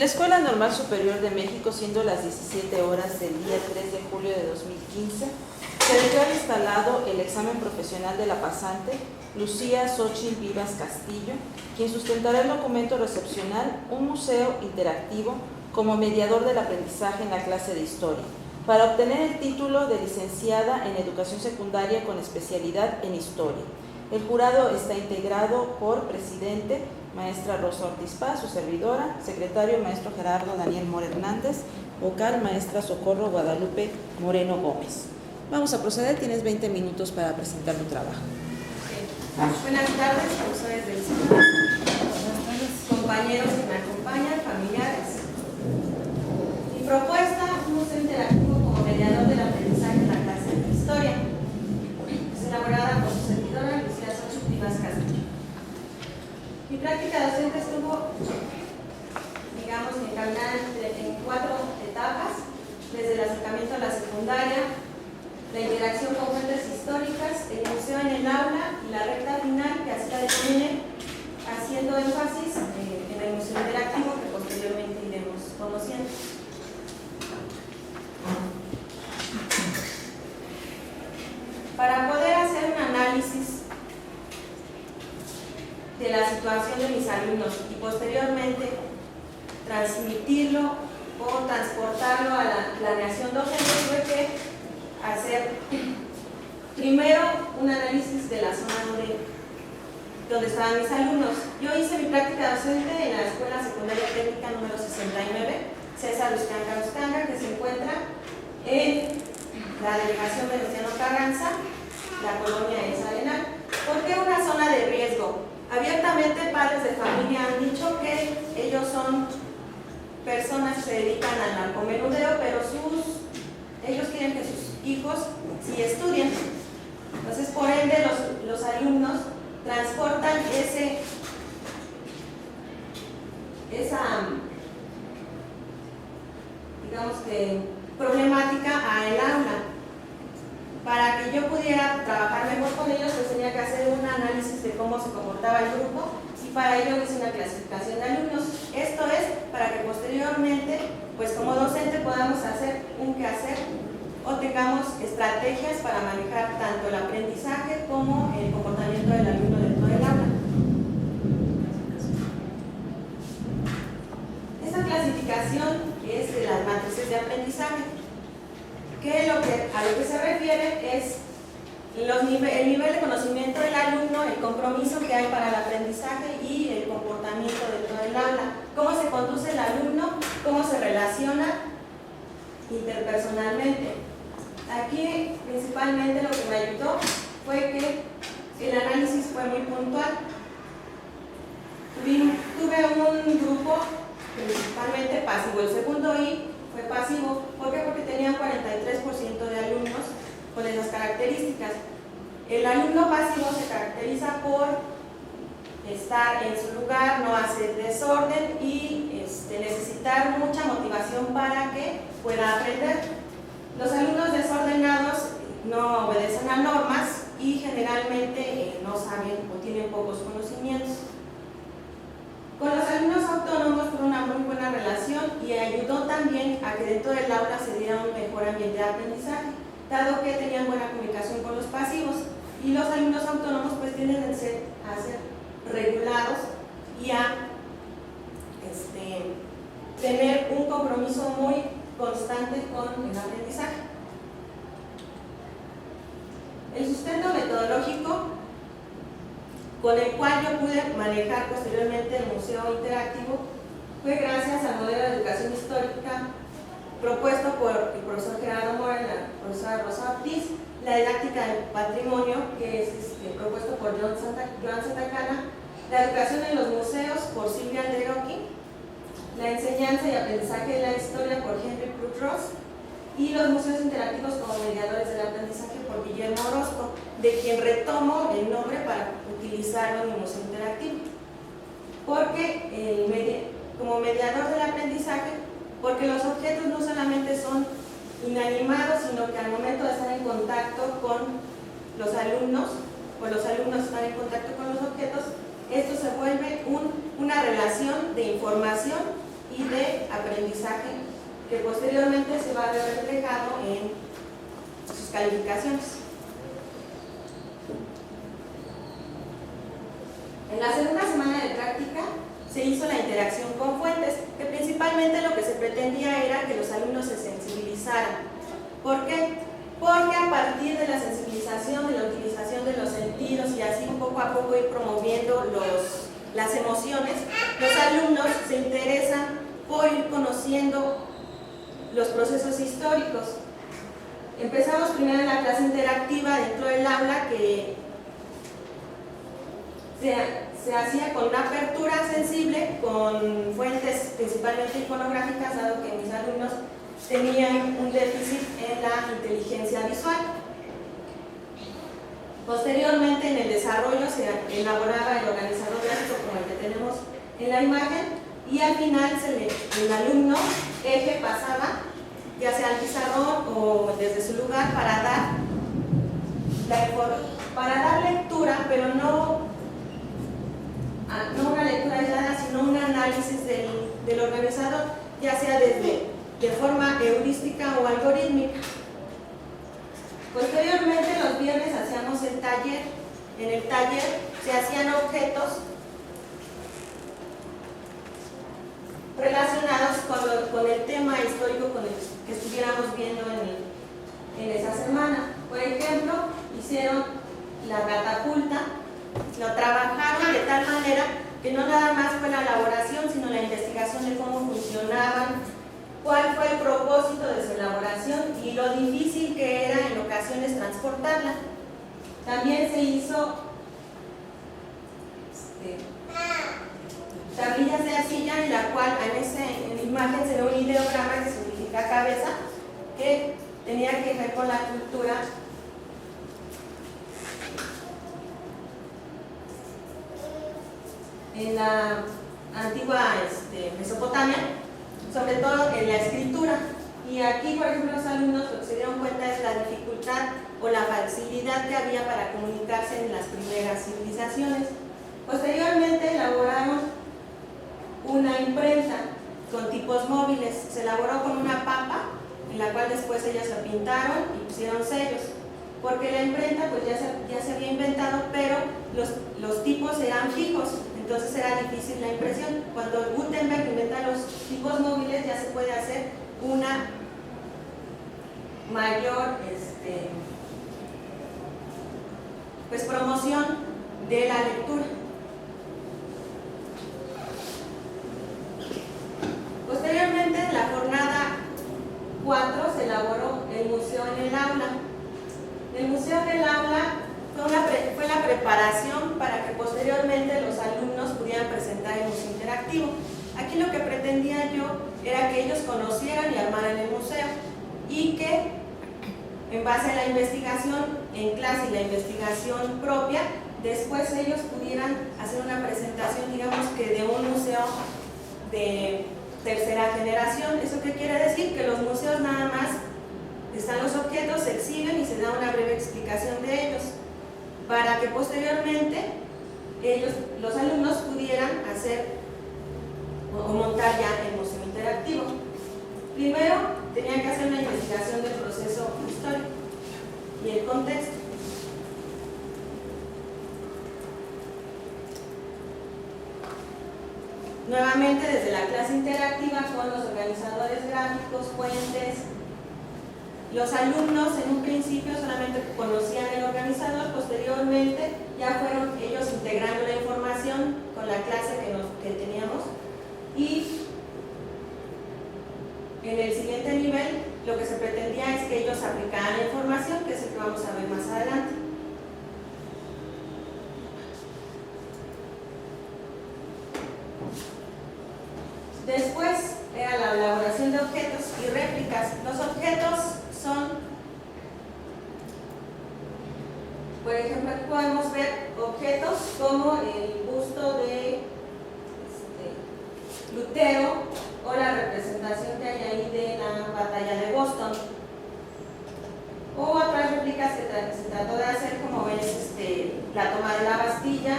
la Escuela Normal Superior de México, siendo las 17 horas del día 3 de julio de 2015, se declara instalado el examen profesional de la pasante Lucía Xochitl Vivas Castillo, quien sustentará el documento recepcional Un museo interactivo como mediador del aprendizaje en la clase de historia, para obtener el título de licenciada en Educación Secundaria con especialidad en Historia. El jurado está integrado por presidente, maestra Rosa Ortiz Paz, su servidora, secretario, maestro Gerardo Daniel Mora Hernández, vocal, maestra Socorro Guadalupe Moreno Gómez. Vamos a proceder, tienes 20 minutos para presentar tu trabajo. Buenas tardes, profesores del CIMA, compañeros que me acompañan, familiares. Mi propuesta, un museo interactivo como mediador del aprendizaje en la clase de historia, es elaborada por su servidora Lucía Xochitl Vivas Castillo. Mi práctica docente estuvo, digamos, encaminada en 4 etapas, desde el acercamiento a la secundaria, la interacción con fuentes históricas, el museo en el aula y la recta final que así la define, haciendo énfasis en el museo interactivo que posteriormente iremos conociendo. Para poder hacer un análisis de la situación de mis alumnos y posteriormente transmitirlo o transportarlo a la planeación docente, tuve que hacer primero un análisis de la zona donde estaban mis alumnos. Yo hice mi práctica docente en la Escuela Secundaria Técnica número 69, César Uscanga, que se encuentra en la delegación Venustiano Carranza, la colonia de Arenal. ¿Por qué una zona de riesgo? Abiertamente padres de familia han dicho que ellos son personas que se dedican al narcomenudeo, pero ellos quieren que sus hijos sí estudien. Entonces, por ende, los alumnos transportan esa, digamos que, problemática al aula. Para que yo pudiera trabajar mejor con ellos, pues tenía que hacer un análisis de cómo se comportaba el grupo y para ello hice una clasificación de alumnos. Esto es para que posteriormente, pues como docente, podamos hacer un quehacer o tengamos estrategias para manejar tanto el aprendizaje como el comportamiento del alumno dentro del aula. Esta clasificación es de las matrices de aprendizaje, que a lo que se refiere es el nivel de conocimiento del alumno, el compromiso que hay para el aprendizaje y el comportamiento dentro del aula, cómo se conduce el alumno, cómo se relaciona interpersonalmente. Aquí principalmente lo que me ayudó fue que el análisis fue muy puntual. Tuve un grupo principalmente pasivo, el segundo I fue pasivo. ¿Por qué? Porque tenía 43% de alumnos con esas características. El alumno pasivo se caracteriza por estar en su lugar, no hacer desorden y necesitar mucha motivación para que pueda aprender. Los alumnos desordenados no obedecen a normas y generalmente no saben o tienen pocos conocimientos. Con los alumnos autónomos tuve una muy buena relación y ayudó también a que dentro del aula se diera un mejor ambiente de aprendizaje, dado que tenían buena comunicación con los pasivos, y los alumnos autónomos pues tienden a ser regulados y a tener un compromiso muy constante con el aprendizaje. El sustento metodológico con el cual yo pude manejar posteriormente el museo interactivo fue gracias al modelo de educación histórica propuesto por el profesor Gerardo Mora y la profesora Rosa Ortiz, la didáctica del patrimonio, que es propuesto por Joan Santacana, la educación en los museos por Silvia Alderoqui, la enseñanza y aprendizaje de la historia por Henry Cruz Ross y los museos interactivos como mediadores del aprendizaje por Guillermo Orozco, de quien retomo el nombre para utilizarlo en mi museo interactivo. Porque como mediador del aprendizaje, porque los objetos no solamente son inanimados, sino que al momento de estar en contacto con los alumnos, o los alumnos están en contacto con los objetos, esto se vuelve una relación de información y de aprendizaje, que posteriormente se va a ver reflejado en sus calificaciones. En la segunda semana de práctica se hizo la interacción con fuentes, que principalmente lo que se pretendía era que los alumnos se sensibilizaran. ¿Por qué? Porque a partir de la sensibilización, de la utilización de los sentidos y así poco a poco ir promoviendo las emociones, los alumnos se interesan por ir conociendo los procesos históricos. Empezamos primero en la clase interactiva dentro del aula, que se hacía con una apertura sensible, con fuentes principalmente iconográficas, dado que mis alumnos tenían un déficit en la inteligencia visual. Posteriormente, en el desarrollo se elaboraba el organizador gráfico como el que tenemos en la imagen, y al final el alumno eje pasaba ya sea al pizarrón o desde su lugar para dar lectura, pero no una lectura aislada, sino un análisis del organizador, ya sea de forma heurística o algorítmica. Posteriormente, los viernes hacíamos el taller. En el taller se hacían objetos relacionados con el tema histórico con el que estuviéramos viendo en esa semana. Por ejemplo, hicieron la catapulta, lo trabajaron de tal manera que no nada más fue la elaboración, sino la investigación de cómo funcionaban, cuál fue el propósito de su elaboración y lo difícil que era en ocasiones transportarla. También se hizo tablillas de arcilla, en la cual en la imagen se ve un ideograma que significa cabeza, que tenía que ver con la cultura en la antigua Mesopotamia, sobre todo en la escritura. Y aquí, por ejemplo, los alumnos lo que se dieron cuenta es la dificultad o la facilidad que había para comunicarse en las primeras civilizaciones. Posteriormente elaboraron una imprenta con tipos móviles. Se elaboró con una papa, en la cual después ellos la pintaron y pusieron sellos, porque la imprenta pues ya se había inventado, pero los tipos eran fijos, entonces era difícil la impresión. Cuando Gutenberg inventa los tipos móviles, ya se puede hacer una mayor pues promoción de la lectura. Posteriormente, en la jornada 4 se elaboró el museo en el aula. El museo en el aula fue la preparación para que posteriormente los alumnos pudieran presentar el museo interactivo. Aquí lo que pretendía yo era que ellos conocieran y armaran el museo, y que en base a la investigación en clase y la investigación propia, después ellos pudieran hacer una presentación, digamos que de un museo de tercera generación. ¿Eso qué quiere decir? Que los museos nada más están los objetos, se exhiben y se da una breve explicación de ellos, para que posteriormente los alumnos pudieran hacer o montar ya el museo interactivo. Primero tenían que hacer una investigación del proceso histórico y el contexto. Nuevamente, desde la clase interactiva con los organizadores gráficos, fuentes, los alumnos en un principio solamente conocían el organizador, posteriormente ya fueron ellos integrando la información con la clase que teníamos, y en el siguiente nivel lo que se pretendía es que ellos aplicaran la información, que es el que vamos a ver más adelante. Después era la elaboración de objetos y réplicas. Los objetos son, por ejemplo, aquí podemos ver objetos como el busto de Lutero o la representación que hay ahí de la batalla de Boston, o otras réplicas que se trató de hacer, como es la toma de la Bastilla,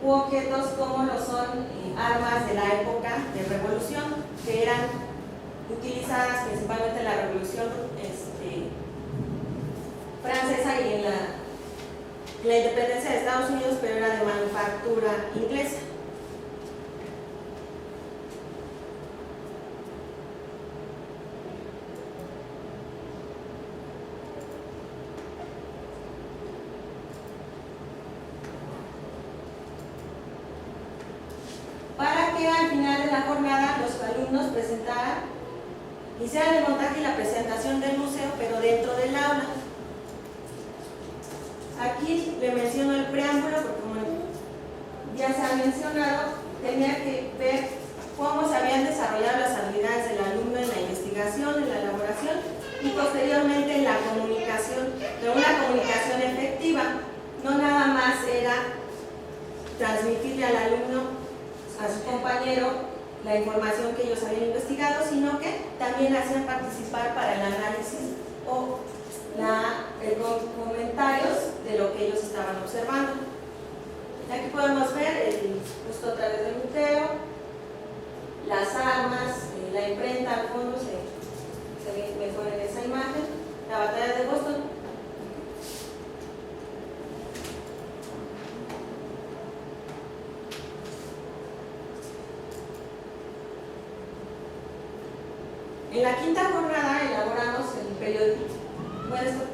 u objetos como lo son armas de la época de revolución, que eran utilizadas principalmente en la revolución francesa y en la independencia de Estados Unidos, pero era de manufactura inglesa. Para que al final de la jornada los alumnos hicieran el montaje y la presentación del museo, pero dentro del aula. Aquí le menciono el preámbulo porque, como ya se ha mencionado, tenía que ver cómo se habían desarrollado las habilidades del alumno en la investigación, en la elaboración y posteriormente en la comunicación, pero una comunicación efectiva. No nada más era transmitirle al alumno, a su compañero, la información que ellos habían investigado, sino que también hacían participar para el análisis o comentarios de lo que ellos estaban observando. Aquí podemos ver justo a través del museo, las armas, la imprenta al fondo, se ve mejor en esa imagen, la batalla de Boston. En la quinta jornada elaboramos el periodismo,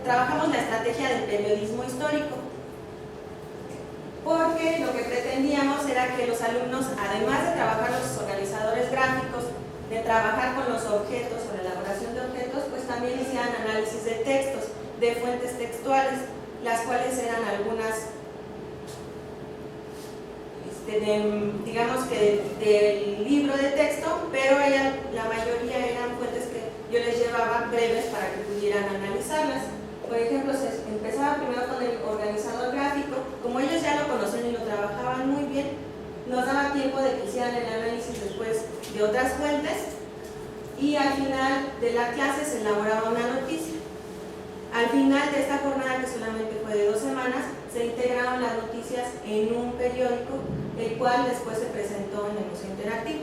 trabajamos la estrategia del periodismo histórico, porque lo que pretendíamos era que los alumnos, además de trabajar los organizadores gráficos, de trabajar con los objetos o la elaboración de objetos, pues también hicieran análisis de textos, de fuentes textuales, las cuales eran algunas, digamos que del libro de texto, pero la mayoría eran fuentes que yo les llevaba breves para que pudieran analizarlas. Por ejemplo, se empezaba primero con el organizador gráfico. Como ellos ya lo conocían y lo trabajaban muy bien, nos daba tiempo de que hicieran el análisis después de otras fuentes, y al final de la clase se elaboraba una noticia. Al final de esta jornada, que solamente fue de 2 semanas, se integraron las noticias en un periódico, el cual después se presentó en el Museo Interactivo.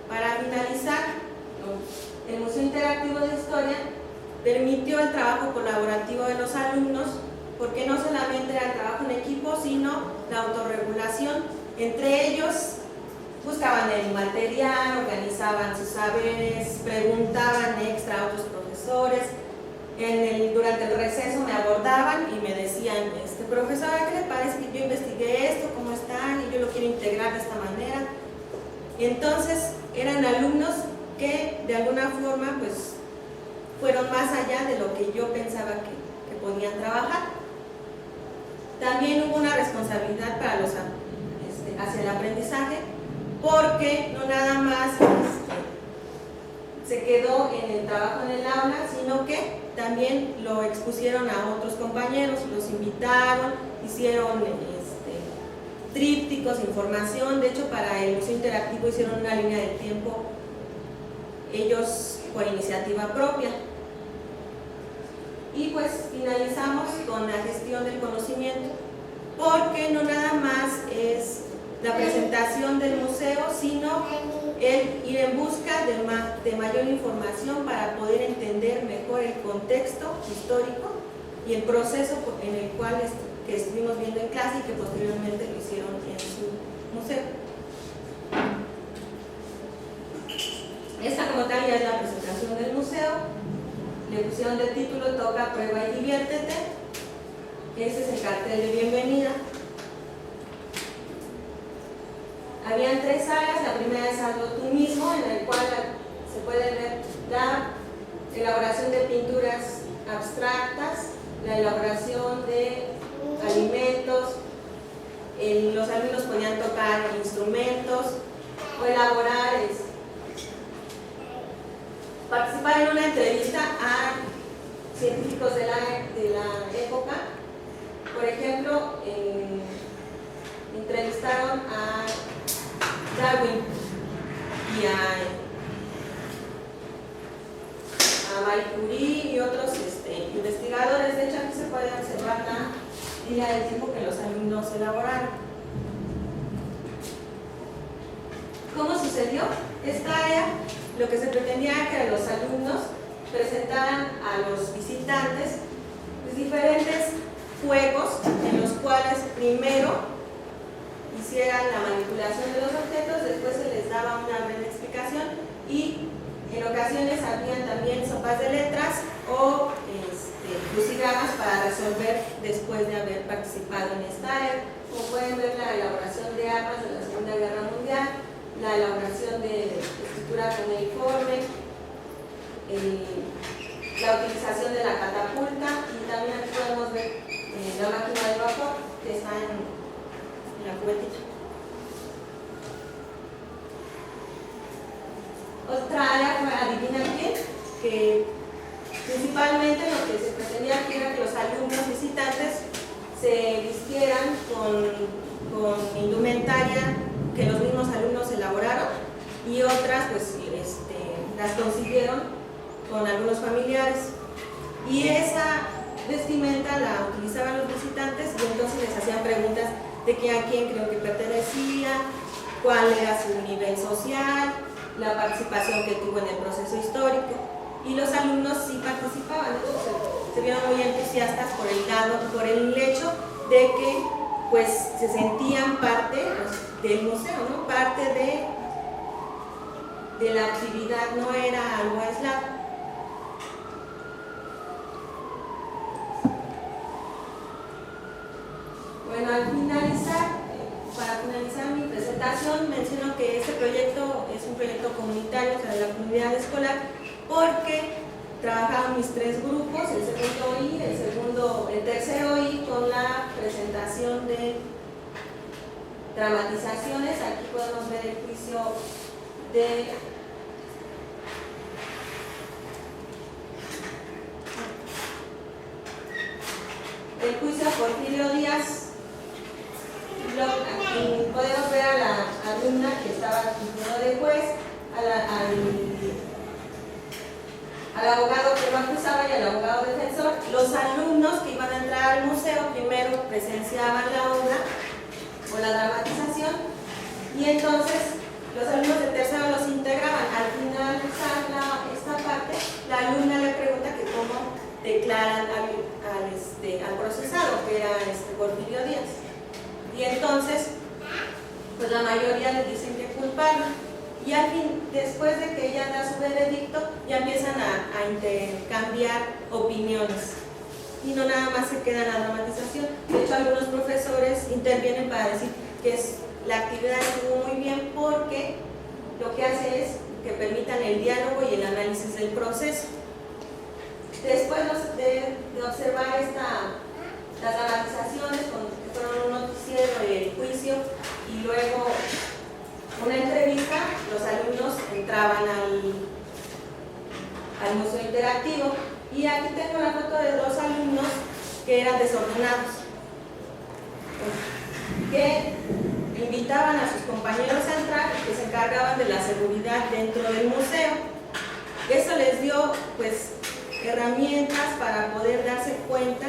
Para finalizar, el Museo Interactivo de Historia permitió el trabajo colaborativo de los alumnos, porque no solamente era el trabajo en equipo, sino la autorregulación. Entre ellos buscaban el material, organizaban sus saberes, preguntaban extra a otros profesores. Durante el receso me abordaban y me decían, profesora, ¿qué le parece que yo investigué esto? ¿Cómo están? Y yo lo quiero integrar de esta manera. Entonces eran alumnos que de alguna forma pues fueron más allá de lo que yo pensaba que podían trabajar. También hubo una responsabilidad para hacia el aprendizaje, porque no nada más se quedó en el trabajo en el aula, sino que también lo expusieron a otros compañeros, los invitaron, hicieron trípticos, información. De hecho, para el Museo Interactivo hicieron una línea de tiempo ellos por iniciativa propia. Y pues finalizamos con la gestión del conocimiento, porque no nada más es la presentación del museo, sino el ir en busca de mayor información para poder entender mejor el contexto histórico y el proceso en el cual que estuvimos viendo en clase y que posteriormente lo hicieron en su museo. Esta como tal ya es la presentación del museo. Le pusieron de título Toca, Prueba y Diviértete. Este es el cartel de bienvenida. Habían 3 áreas. La primera es Hazlo tú mismo, en la cual se puede ver la elaboración de pinturas abstractas, la elaboración de alimentos. Los alumnos podían tocar instrumentos o elaborar, participar en una entrevista a científicos de la época. Por ejemplo, entrevistaron a Darwin y a Marie Curie y otros investigadores. De hecho, aquí se puede observar la línea de tiempo que los alumnos elaboraron. ¿Cómo sucedió? Esta área, lo que se pretendía era que los alumnos presentaran a los visitantes pues, diferentes juegos en los cuales primero hicieran la manipulación de los objetos, después se les daba una breve explicación y en ocasiones habían también sopas de letras o crucigramas para resolver después de haber participado en esta área. Como pueden ver, la elaboración de armas de la Segunda Guerra Mundial, la elaboración de escritura cuneiforme, la utilización de la catapulta y también aquí podemos ver la máquina de vapor que está en la cubetita. Otra área fue adivina quién, que principalmente lo que se pretendía aquí era que los alumnos visitantes se vistieran con indumentaria que los mismos alumnos elaboraron y otras pues las consiguieron con algunos familiares, y esa vestimenta la utilizaban los visitantes y entonces les hacían preguntas de a quién creo que pertenecía, cuál era su nivel social, la participación que tuvo en el proceso histórico, y los alumnos sí participaban. Entonces, se vieron muy entusiastas por el hecho de que pues se sentían parte del museo, ¿no? Parte de la actividad, no era algo aislado. Bueno, para finalizar mi presentación, menciono que este proyecto es un proyecto comunitario, o sea, de la comunidad escolar, porque trabajaron mis tres grupos, el segundo I, el tercero I, con la presentación de dramatizaciones. Aquí podemos ver el juicio a Porfirio Díaz. Podemos ver a la alumna que estaba fungiendo de juez, al abogado que lo acusaba y al abogado defensor. Los alumnos que iban a entrar al museo primero presenciaban la obra o la dramatización y entonces los alumnos de tercero los integraban. Al finalizar esta parte, la alumna le pregunta que cómo declaran al procesado, que era Porfirio Díaz. Y entonces, pues la mayoría les dicen que culpable. Y al fin, después de que ella da su veredicto, ya empiezan a intercambiar opiniones. Y no nada más se queda en la dramatización. De hecho, algunos profesores intervienen para decir que la actividad estuvo muy bien porque lo que hace es que permitan el diálogo y el análisis del proceso. Después de observar las dramatizaciones, que fueron un noticiero, el juicio y luego una entrevista, los alumnos entraban al museo interactivo. Y aquí tengo la foto de dos alumnos que eran desordenados, que invitaban a sus compañeros a entrar y que se encargaban de la seguridad dentro del museo. Eso les dio pues herramientas para poder darse cuenta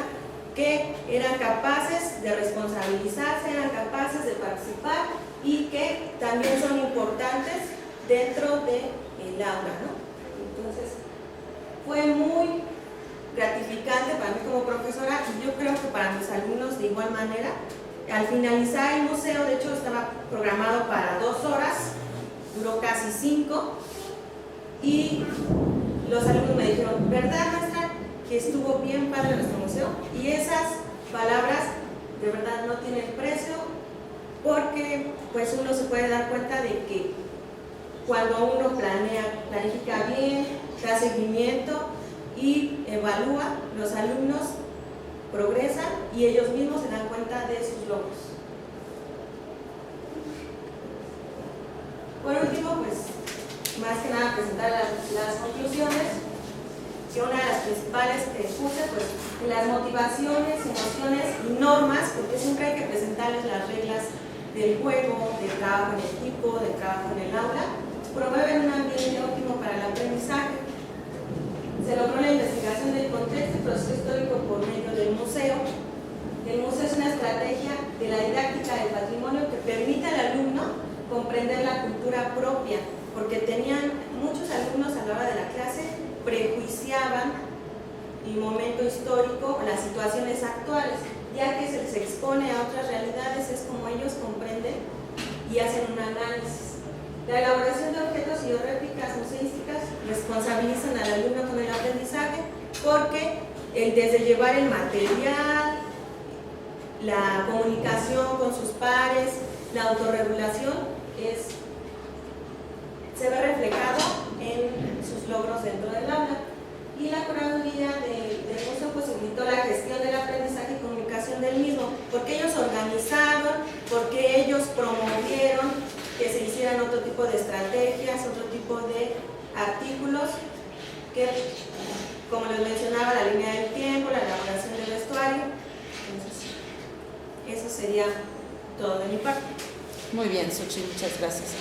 que eran capaces de responsabilizarse, eran capaces de participar y que también son importantes dentro del aula, ¿no? Entonces, fue muy gratificante para mí como profesora y yo creo que para mis alumnos de igual manera. Al finalizar el museo, de hecho estaba programado para 2 horas, duró casi 5 y los alumnos me dijeron, ¿verdad, maestra, que estuvo bien padre nuestro museo? Y esas palabras de verdad no tienen precio, porque pues uno se puede dar cuenta de que cuando uno planifica bien, da seguimiento y evalúa, los alumnos progresan y ellos mismos se dan cuenta de sus logros. Por último, pues más que nada presentar las conclusiones, que una de las principales que puse, pues las motivaciones, emociones y normas, porque siempre hay que presentarles las reglas del juego, del trabajo en equipo, del trabajo en el aula, promueven un ambiente óptimo para el aprendizaje. Se logró la investigación del contexto y proceso histórico por medio del museo. El museo es una estrategia de la didáctica del patrimonio que permite al alumno comprender la cultura propia, porque muchos alumnos a la hora de la clase prejuiciaban el momento histórico o las situaciones actuales, ya que se les expone a otras realidades, es como ellos comprenden y hacen un análisis. La elaboración de objetos y réplicas museísticas responsabilizan al alumno con el aprendizaje, porque desde llevar el material, la comunicación con sus pares, la autorregulación, se ve reflejado en sus logros dentro del aula. Y la curaduría del museo posibilitó la gestión del aprendizaje y comunicación del mismo, porque ellos organizaron, porque ellos promovieron que se hicieran otro tipo de estrategias, otro tipo de artículos que, como les mencionaba, la línea del tiempo, la elaboración del vestuario. Entonces, eso sería todo de mi parte. Muy bien, Xochitl, muchas gracias.